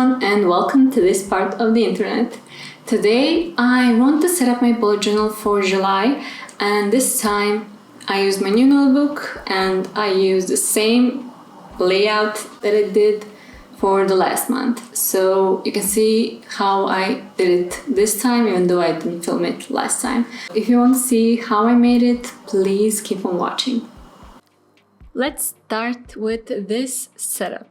everyone, and welcome to this part of the internet. Today I want to set up my bullet journal for July, and this time I use my new notebook and I use the same layout that I did for the last month. So you can see how I did it this time, even though I didn't film it last time. If you want to see how I made it, please keep on watching. Let's start with this setup.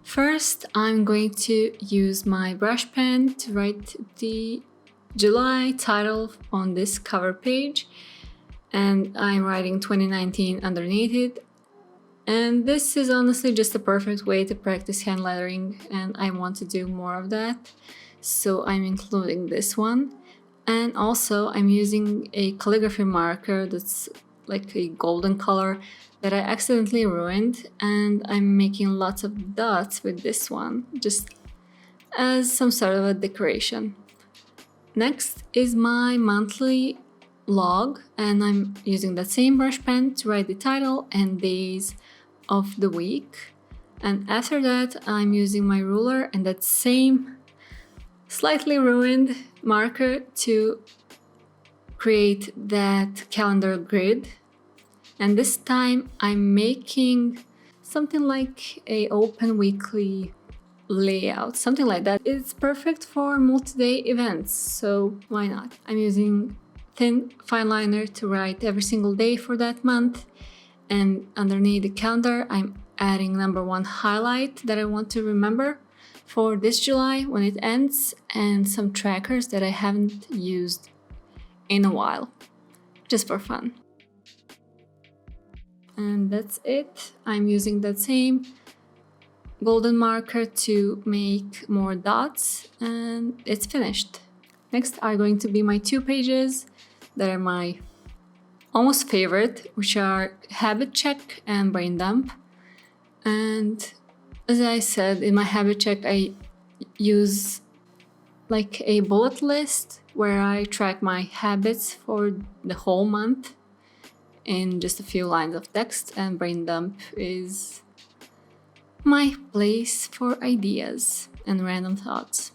First, I'm going to use my brush pen to write the July title on this cover page, and I'm writing 2019 underneath it. And this is honestly just a perfect way to practice hand lettering, and I want to do more of that, so I'm including this one. And also I'm using a calligraphy marker that's like a golden color that I accidentally ruined, and I'm making lots of dots with this one, just as some sort of a decoration. Next is my monthly log, and I'm using that same brush pen to write the title and days of the week. And after that, I'm using my ruler and that same slightly ruined marker to create that calendar grid. And this time I'm making something like a open weekly layout, something like that. It's perfect for multi-day events, so why not? I'm using thin fineliner to write every single day for that month, and underneath the calendar I'm adding number 1 highlight that I want to remember for this July when it ends, and some trackers that I haven't used in a while, just for fun. And that's it. I'm using that same golden marker to make more dots, and it's finished. Next are going to be my 2 pages that are my almost favorite, which are habit check and brain dump. And as I said, in my habit check I use like a bullet list where I track my habits for the whole month in just a few lines of text, and brain dump is my place for ideas and random thoughts.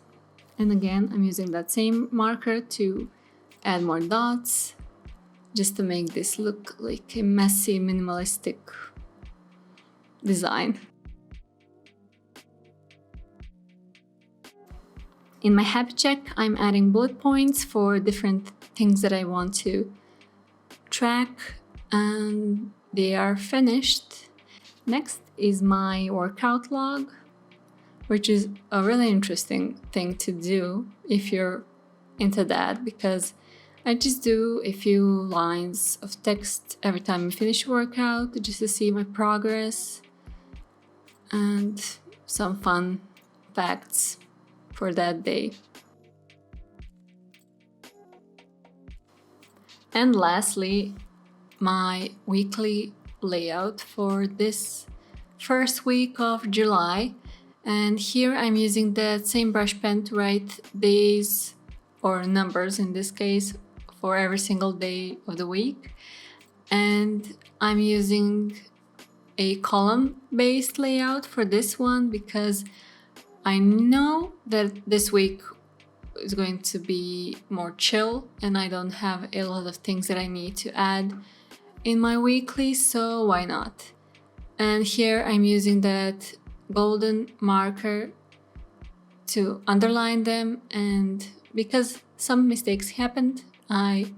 And again, I'm using that same marker to add more dots, just to make this look like a messy, minimalistic design. In my habit check, I'm adding bullet points for different things that I want to track, and they are finished. Next is my workout log, which is a really interesting thing to do if you're into that, because I just do a few lines of text every time I finish a workout just to see my progress and some fun facts for that day. And lastly, my weekly layout for this first week of July. And here I'm using that same brush pen to write days, or numbers in this case, for every single day of the week. And I'm using a column-based layout for this one because I know that this week is going to be more chill and I don't have a lot of things that I need to add in my weekly, so why not? And here I'm using that golden marker to underline them, and because some mistakes happened, I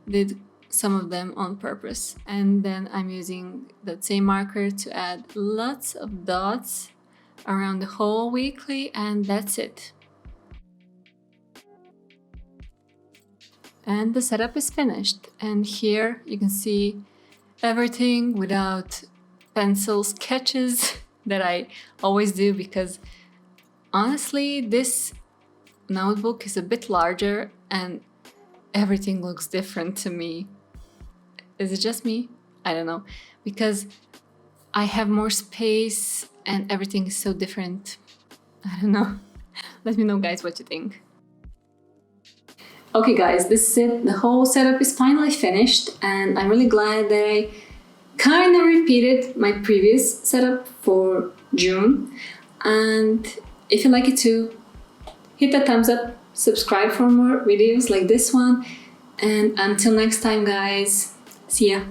did some of them on purpose. And then I'm using that same marker to add lots of dots around the whole weekly, and that's it. And the setup is finished, and here you can see everything without pencil sketches that I always do, because honestly this notebook is a bit larger and everything looks different to me. Is it just me? I don't know, because I have more space and everything is so different. I don't know. Let me know, guys, what you think. Okay guys, this is it. The whole setup is finally finished, and I'm really glad that I kind of repeated my previous setup for June. And If you like it too, hit the thumbs up, subscribe for more videos like this one, and until next time guys, see ya!